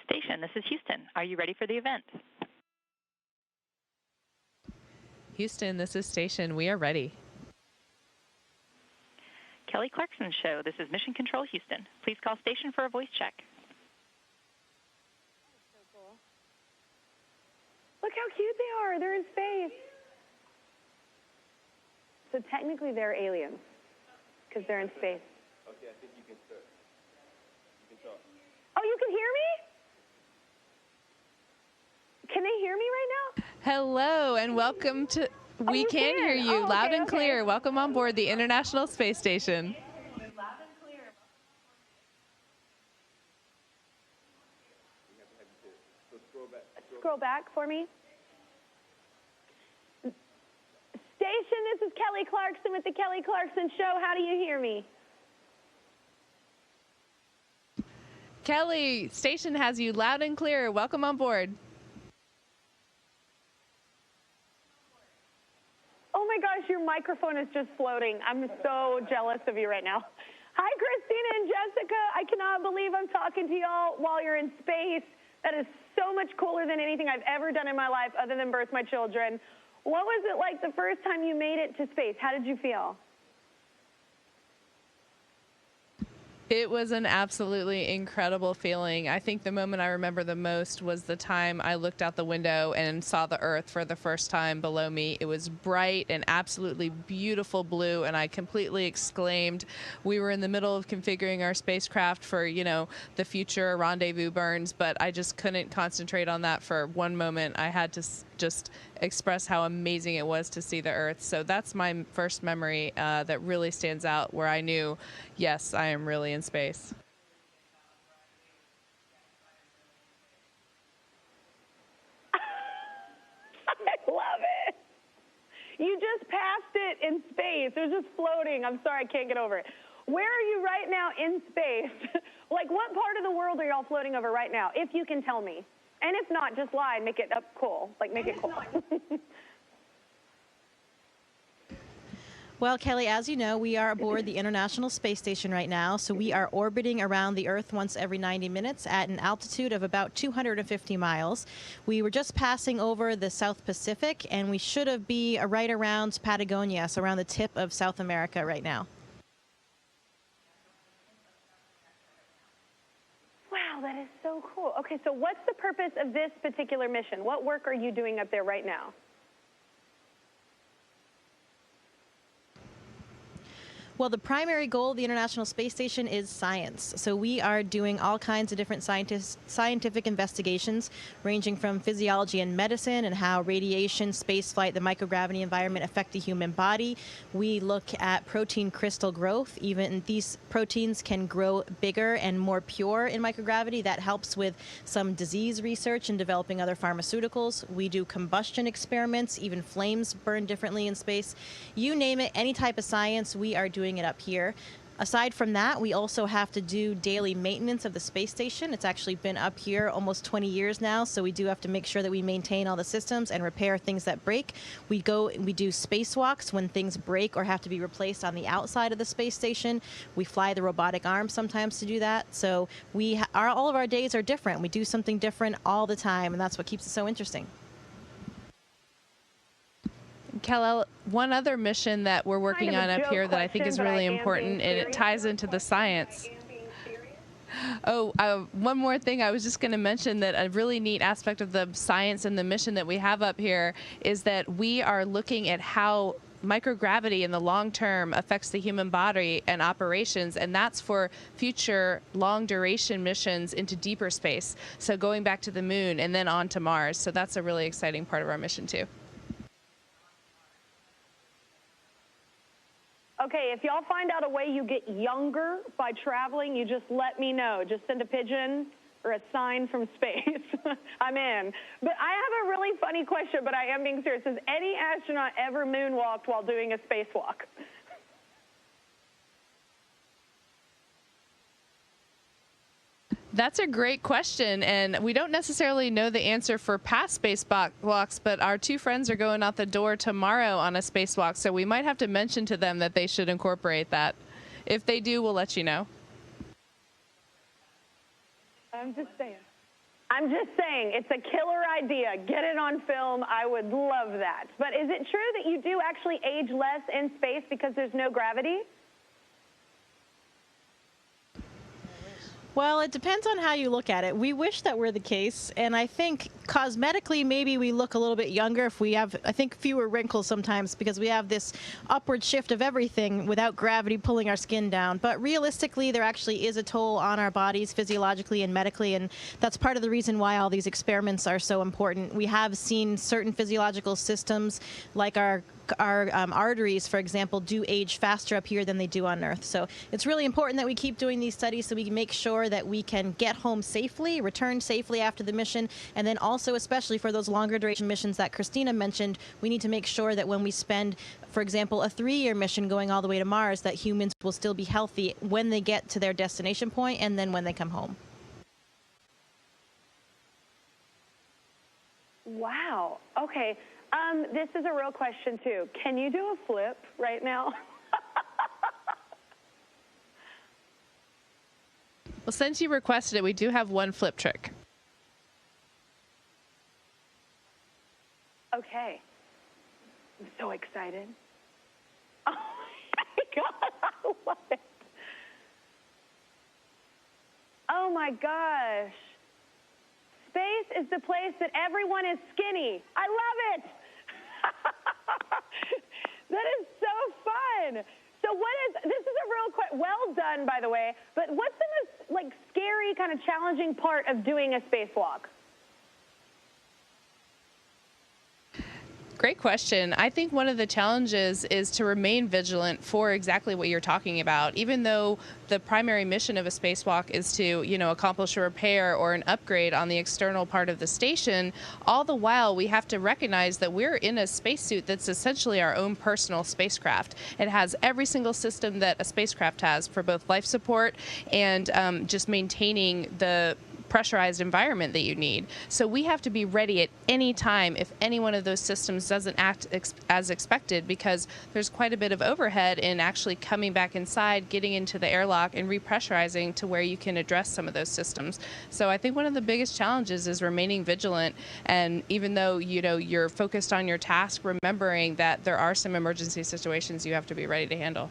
Station, this is Houston. Are you ready for the event? Houston, this is Station. We are ready. Kelly Clarkson Show, this is Mission Control Houston. Please call Station for a voice check. So cool. Look how cute they are. They're in space. So technically they're aliens because they're in space. Okay, I think you can start. You can talk. Oh, you can hear me? Can they hear me right now? Hello and welcome to... We can hear you loud and clear. Welcome on board the International Space Station. Loud and clear. Scroll back for me. Station, this is Kelly Clarkson with the Kelly Clarkson Show. How do you hear me? Kelly, Station has you loud and clear. Welcome on board. Oh my gosh, your microphone is just floating. I'm so jealous of you right now. Hi, Christina and Jessica. I cannot believe I'm talking to y'all while you're in space. That is so much cooler than anything I've ever done in my life other than birth my children. What was it like the first time you made it to space? How did you feel? It was an absolutely incredible feeling. I think the moment I remember the most was the time I looked out the window and saw the Earth for the first time below me. It was bright and absolutely beautiful blue, and I completely exclaimed. We were in the middle of configuring our spacecraft for, you know, the future rendezvous burns, but I just couldn't concentrate on that for one moment. I had to just express how amazing it was to see the Earth. So that's my first memory that really stands out, where I knew, yes, I am really in space. I love it. You just passed it in space. It was just floating. I'm sorry, I can't get over it. Where are you right now in space? Like, what part of the world are y'all floating over right now, if you can tell me? And if not, just lie and make it up cool. Like, make it cool. Well, Kelly, as you know, we are aboard the International Space Station right now, so we are orbiting around the Earth once every 90 minutes at an altitude of about 250 miles. We were just passing over the South Pacific, and we should be right around Patagonia, so around the tip of South America right now. Wow, that is so cool. Okay, so what's the purpose of this particular mission? What work are you doing up there right now? Well, the primary goal of the International Space Station is science. So we are doing all kinds of different scientific investigations, ranging from physiology and medicine and how radiation, spaceflight, the microgravity environment affect the human body. We look at protein crystal growth. Even these proteins can grow bigger and more pure in microgravity. That helps with some disease research and developing other pharmaceuticals. We do combustion experiments. Even flames burn differently in space. You name it, any type of science, we are doing it up here. Aside from that, we also have to do daily maintenance of the space station. It's actually been up here almost 20 years now, so we do have to make sure that we maintain all the systems and repair things that break. We do spacewalks when things break or have to be replaced on the outside of the space station. We fly the robotic arm sometimes to do that. So all of our days are different. We do something different all the time, and that's what keeps it so interesting. Kelly, one other mission that we're working on up here that I think is really important, and it ties into the science. Oh, one more thing I was just going to mention, that a really neat aspect of the science and the mission that we have up here is that we are looking at how microgravity in the long term affects the human body and operations, and that's for future long duration missions into deeper space. So going back to the moon and then on to Mars. So that's a really exciting part of our mission too. Okay, if y'all find out a way you get younger by traveling, you just let me know. Just send a pigeon or a sign from space. I'm in. But I have a really funny question, but I am being serious. Has any astronaut ever moonwalked while doing a spacewalk? That's a great question, and we don't necessarily know the answer for past spacewalks, but our two friends are going out the door tomorrow on a spacewalk, so we might have to mention to them that they should incorporate that. If they do, we'll let you know. I'm just saying. I'm just saying, it's a killer idea. Get it on film. I would love that. But is it true that you do actually age less in space because there's no gravity? Well, it depends on how you look at it. We wish that were the case, and I think cosmetically maybe we look a little bit younger if we have, I think, fewer wrinkles sometimes because we have this upward shift of everything without gravity pulling our skin down. But realistically, there actually is a toll on our bodies physiologically and medically, and that's part of the reason why all these experiments are so important. We have seen certain physiological systems like our arteries, for example, do age faster up here than they do on Earth. So it's really important that we keep doing these studies so we can make sure that we can get home safely, return safely after the mission, and then also, especially for those longer duration missions that Christina mentioned, we need to make sure that when we spend, for example, a 3-year mission going all the way to Mars, that humans will still be healthy when they get to their destination point and then when they come home. Wow. Okay. This is a real question, too. Can you do a flip right now? Well, since you requested it, we do have one flip trick. Okay. I'm so excited. Oh, my God. I love it. Oh, my gosh. Space is the place that everyone is skinny. I love it. That is so fun. So this is a real quick, well done, by the way, but what's the most scary, kind of challenging part of doing a spacewalk? Great question. I think one of the challenges is to remain vigilant for exactly what you're talking about. Even though the primary mission of a spacewalk is to, accomplish a repair or an upgrade on the external part of the station, all the while we have to recognize that we're in a spacesuit that's essentially our own personal spacecraft. It has every single system that a spacecraft has for both life support and just maintaining the pressurized environment that you need. So we have to be ready at any time if any one of those systems doesn't act as expected, because there's quite a bit of overhead in actually coming back inside, getting into the airlock, and repressurizing to where you can address some of those systems. So I think one of the biggest challenges is remaining vigilant, and even though you're focused on your task, remembering that there are some emergency situations you have to be ready to handle.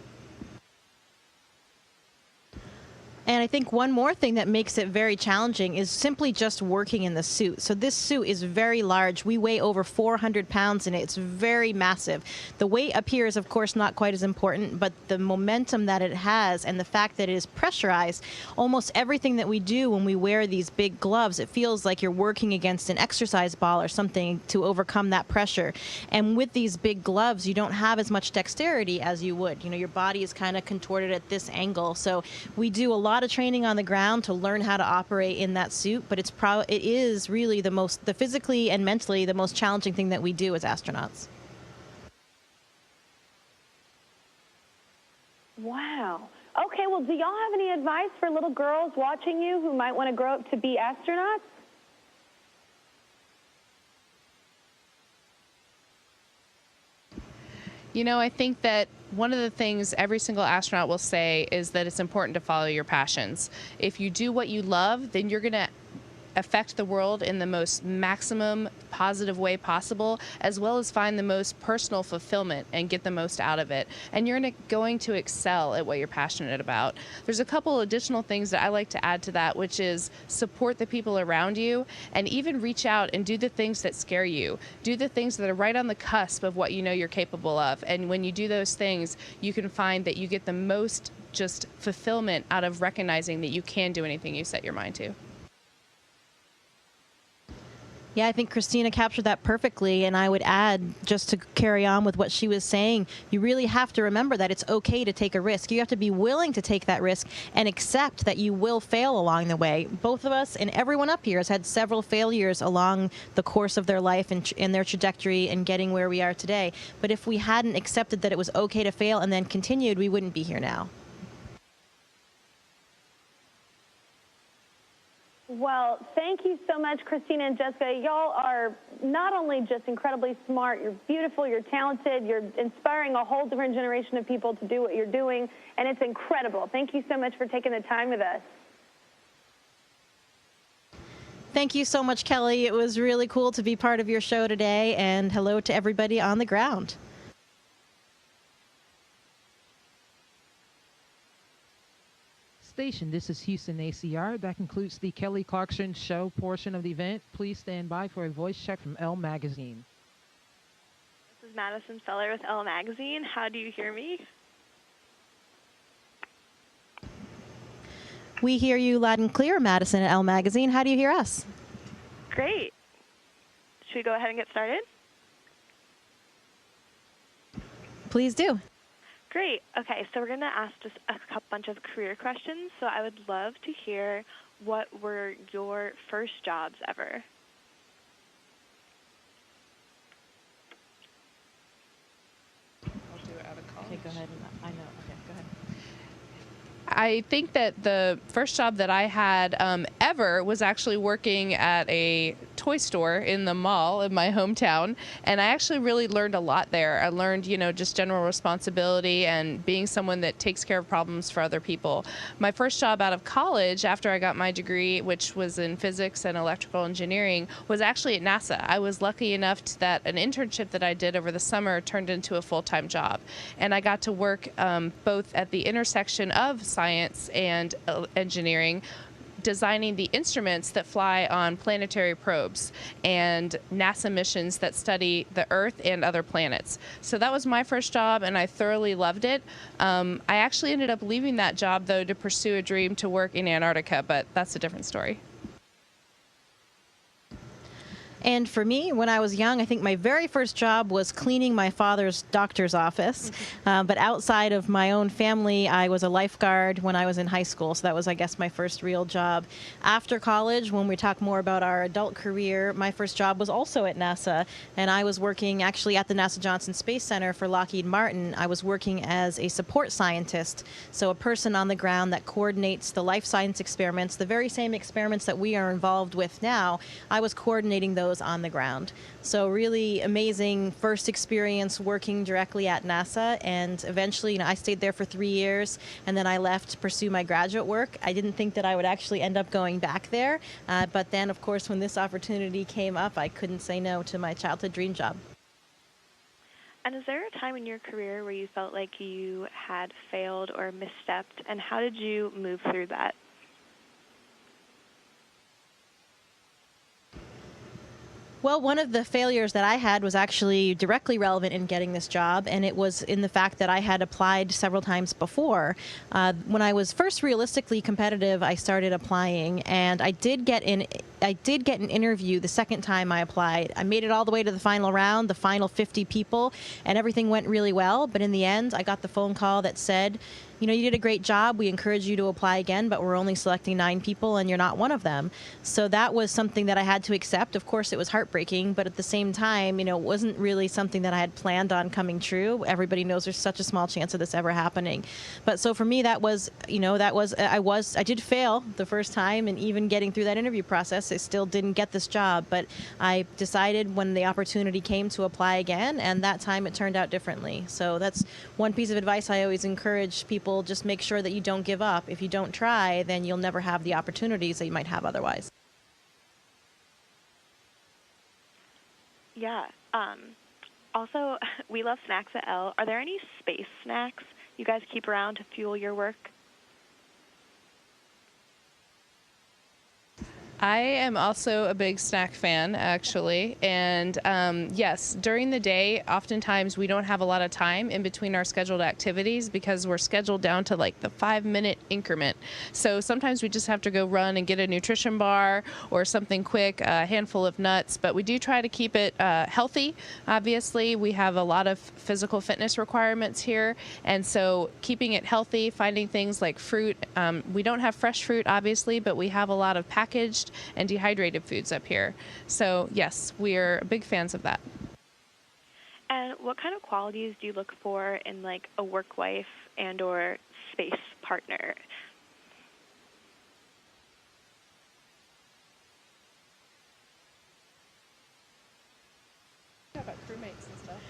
And I think one more thing that makes it very challenging is simply just working in the suit. So this suit is very large. We weigh over 400 pounds in it. It's very massive. The weight up here is, of course, not quite as important, but the momentum that it has and the fact that it is pressurized, almost everything that we do when we wear these big gloves, it feels like you're working against an exercise ball or something to overcome that pressure. And with these big gloves, you don't have as much dexterity as you would. Your body is kind of contorted at this angle. So we do a lot of training on the ground to learn how to operate in that suit, but it is really the physically and mentally the most challenging thing that we do as astronauts. Wow. Okay, well, do y'all have any advice for little girls watching you who might want to grow up to be astronauts? I think that one of the things every single astronaut will say is that it's important to follow your passions. If you do what you love, then you're going to affect the world in the most maximum positive way possible, as well as find the most personal fulfillment and get the most out of it. And you're going to excel at what you're passionate about. There's a couple additional things that I like to add to that, which is support the people around you, and even reach out and do the things that scare you. Do the things that are right on the cusp of what you're capable of. And when you do those things, you can find that you get the most just fulfillment out of recognizing that you can do anything you set your mind to. Yeah, I think Christina captured that perfectly, and I would add, just to carry on with what she was saying, you really have to remember that it's okay to take a risk. You have to be willing to take that risk and accept that you will fail along the way. Both of us and everyone up here has had several failures along the course of their life and in their trajectory and getting where we are today. But if we hadn't accepted that it was okay to fail and then continued, we wouldn't be here now. Well, thank you so much, Christina and Jessica. Y'all are not only just incredibly smart, you're beautiful, you're talented, you're inspiring a whole different generation of people to do what you're doing, and it's incredible. Thank you so much for taking the time with us. Thank you so much, Kelly. It was really cool to be part of your show today, and hello to everybody on the ground. Station, this is Houston ACR. That concludes the Kelly Clarkson show portion of the event. Please stand by for a voice check from Elle Magazine. This is Madison Feller with Elle Magazine. How do you hear me? We hear you loud and clear, Madison at Elle Magazine. How do you hear us? Great. Should we go ahead and get started? Please do. Great. Okay, so we're going to ask just a bunch of career questions. So I would love to hear, what were your first jobs ever? I'll do it out of college. Okay, go ahead. I know. Okay, go ahead. I think that the first job that I had ever was actually working at a toy store in the mall in my hometown, and I actually really learned a lot there. I learned, just general responsibility and being someone that takes care of problems for other people. My first job out of college, after I got my degree, which was in physics and electrical engineering, was actually at NASA. I was lucky enough that an internship that I did over the summer turned into a full-time job, and I got to work both at the intersection of science and engineering, designing the instruments that fly on planetary probes and NASA missions that study the Earth and other planets. So that was my first job, and I thoroughly loved it. I actually ended up leaving that job, though, to pursue a dream to work in Antarctica, but that's a different story. And for me, when I was young, I think my very first job was cleaning my father's doctor's office. But outside of my own family, I was a lifeguard when I was in high school. So that was, I guess, my first real job. After college, when we talk more about our adult career, my first job was also at NASA. And I was working actually at the NASA Johnson Space Center for Lockheed Martin. I was working as a support scientist, so a person on the ground that coordinates the life science experiments, the very same experiments that we are involved with now. I was coordinating those on the ground. So really amazing first experience working directly at NASA, and eventually, I stayed there for 3 years, and then I left to pursue my graduate work. I didn't think that I would actually end up going back there, but then, of course, when this opportunity came up, I couldn't say no to my childhood dream job. And is there a time in your career where you felt like you had failed or misstepped, and how did you move through that? Well, one of the failures that I had was actually directly relevant in getting this job, and it was in the fact that I had applied several times before. When I was first realistically competitive, I started applying, and I did get an interview the second time I applied. I made it all the way to the final round, the final 50 people, and everything went really well. But in the end, I got the phone call that said, you did a great job. We encourage you to apply again, but we're only selecting 9 people, and you're not one of them. So that was something that I had to accept. Of course, it was heartbreaking, but at the same time, it wasn't really something that I had planned on coming true. Everybody knows there's such a small chance of this ever happening. But so for me, I did fail the first time, and even getting through that interview process, I still didn't get this job. But I decided when the opportunity came to apply again, and that time it turned out differently. So that's one piece of advice I always encourage people. Just make sure that you don't give up. If you don't try, then you'll never have the opportunities that you might have otherwise. Yeah. Also, we love snacks at Elle. Are there any space snacks you guys keep around to fuel your work? I am also a big snack fan, actually. And yes, during the day, oftentimes we don't have a lot of time in between our scheduled activities because we're scheduled down to like the 5-minute increment. So sometimes we just have to go run and get a nutrition bar or something quick, a handful of nuts. But we do try to keep it healthy. Obviously, we have a lot of physical fitness requirements here. And so keeping it healthy, finding things like fruit. We don't have fresh fruit, obviously, but we have a lot of packaged and dehydrated foods up here. So yes, we're big fans of that. And what kind of qualities do you look for in like a work wife and or space partner? About crewmates and stuff.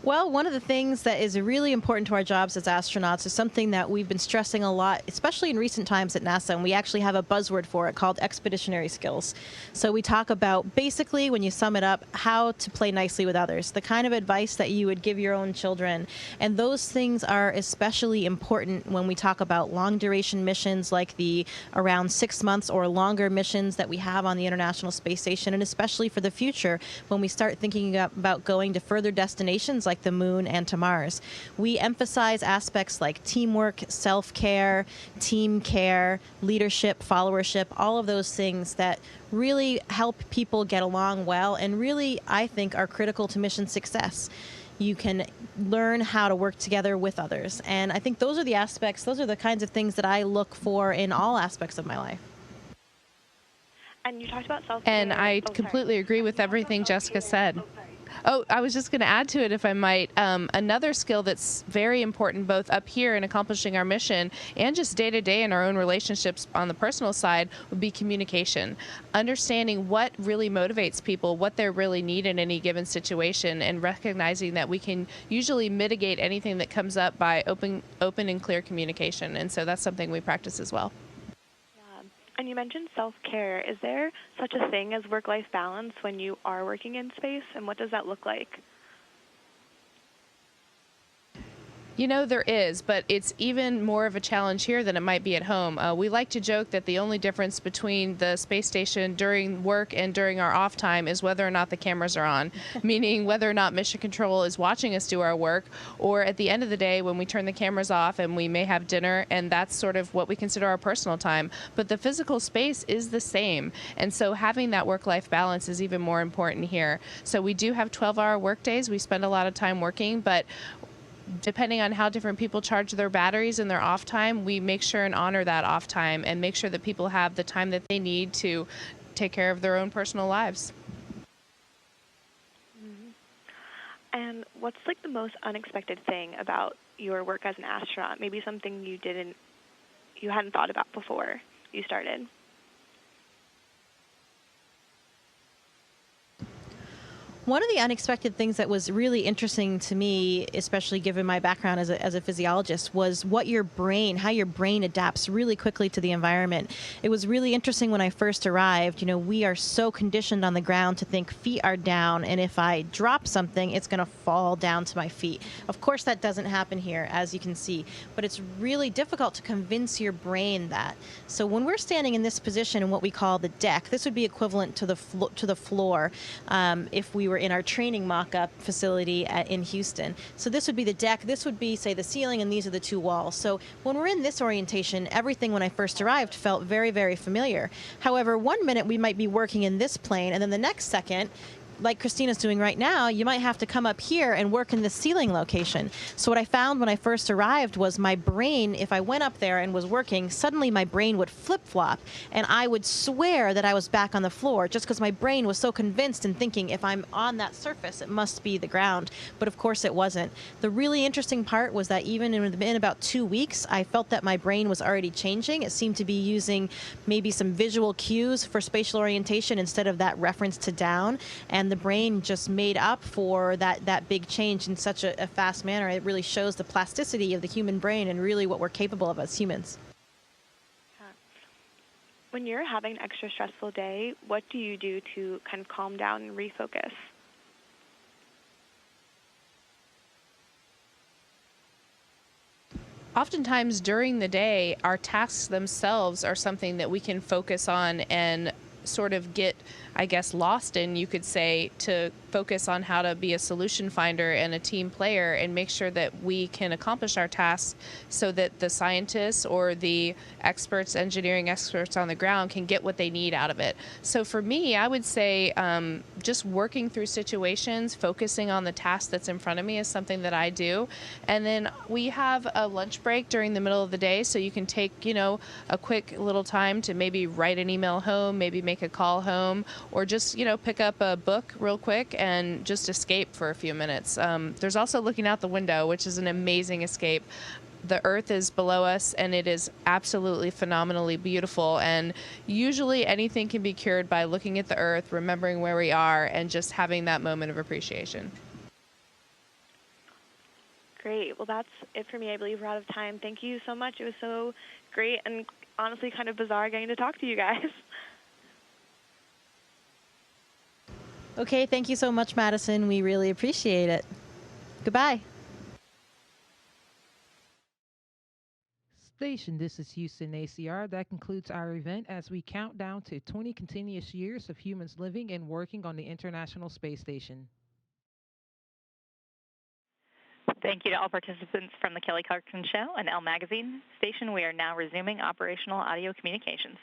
Well, one of the things that is really important to our jobs as astronauts is something that we've been stressing a lot, especially in recent times at NASA, and we actually have a buzzword for it called expeditionary skills. So we talk about, basically, when you sum it up, how to play nicely with others, the kind of advice that you would give your own children. And those things are especially important when we talk about long-duration missions like the around 6 months or longer missions that we have on the International Space Station, and especially for the future when we start thinking about going to further destinations like the moon and to Mars. We emphasize aspects like teamwork, self-care, team care, leadership, followership, all of those things that really help people get along well and really, I think, are critical to mission success. You can learn how to work together with others. And I think those are the aspects, those are the kinds of things that I look for in all aspects of my life. And you talked about self-care. And I completely agree with everything Jessica said. Oh, I was just going to add to it, if I might. Another skill that's very important both up here in accomplishing our mission and just day to day in our own relationships on the personal side would be communication. Understanding what really motivates people, what they really need in any given situation, and recognizing that we can usually mitigate anything that comes up by open and clear communication. And so that's something we practice as well. And you mentioned self-care. Is there such a thing as work-life balance when you are working in space, and what does that look like? You know, there is, but it's even more of a challenge here than it might be at home. We like to joke that the only difference between the space station during work and during our off time is whether or not the cameras are on, meaning whether or not Mission Control is watching us do our work, or at the end of the day when we turn the cameras off and we may have dinner, and that's sort of what we consider our personal time. But the physical space is the same, and so having that work-life balance is even more important here. So we do have 12-hour work days. We spend a lot of time working, but depending on how different people charge their batteries in their off time, we make sure and honor that off time and make sure that people have the time that they need to take care of their own personal lives. Mm-hmm. And what's like the most unexpected thing about your work as an astronaut? Maybe something you hadn't thought about before you started? One of the unexpected things that was really interesting to me, especially given my background as a physiologist, was how your brain adapts really quickly to the environment. It was really interesting when I first arrived. You know, we are so conditioned on the ground to think feet are down, and if I drop something, it's going to fall down to my feet. Of course, that doesn't happen here, as you can see, but it's really difficult to convince your brain that. So when we're standing in this position in what we call the deck, this would be equivalent to the floor if we were in our training mock-up facility in Houston. So this would be the deck, this would be, say, the ceiling, and these are the two walls. So when we're in this orientation, everything when I first arrived felt very, very familiar. However, 1 minute we might be working in this plane, and then the next second, like Christina's doing right now, you might have to come up here and work in the ceiling location. So what I found when I first arrived was my brain, if I went up there and was working, suddenly my brain would flip-flop, and I would swear that I was back on the floor just because my brain was so convinced and thinking if I'm on that surface, it must be the ground. But of course it wasn't. The really interesting part was that even in about 2 weeks, I felt that my brain was already changing. It seemed to be using maybe some visual cues for spatial orientation instead of that reference to down. And the brain just made up for that big change in such a fast manner. It really shows the plasticity of the human brain and really what we're capable of as humans. When you're having an extra stressful day, what do you do to kind of calm down and refocus? Oftentimes during the day, our tasks themselves are something that we can focus on and sort of get, I guess, lost in, you could say, to focus on how to be a solution finder and a team player and make sure that we can accomplish our tasks so that the scientists or the experts, engineering experts on the ground can get what they need out of it. So for me, I would say just working through situations, focusing on the task that's in front of me is something that I do. And then we have a lunch break during the middle of the day, so you can take, a quick little time to maybe write an email home, maybe make a call home, or just, pick up a book real quick and just escape for a few minutes. There's also looking out the window, which is an amazing escape. The Earth is below us, and it is absolutely phenomenally beautiful. And usually anything can be cured by looking at the Earth, remembering where we are, and just having that moment of appreciation. Great. Well, that's it for me. I believe we're out of time. Thank you so much. It was so great and honestly kind of bizarre getting to talk to you guys. Okay, thank you so much, Madison. We really appreciate it. Goodbye. Station, this is Houston ACR. That concludes our event as we count down to 20 continuous years of humans living and working on the International Space Station. Thank you to all participants from the Kelly Clarkson Show and Elle Magazine station. We are now resuming operational audio communications.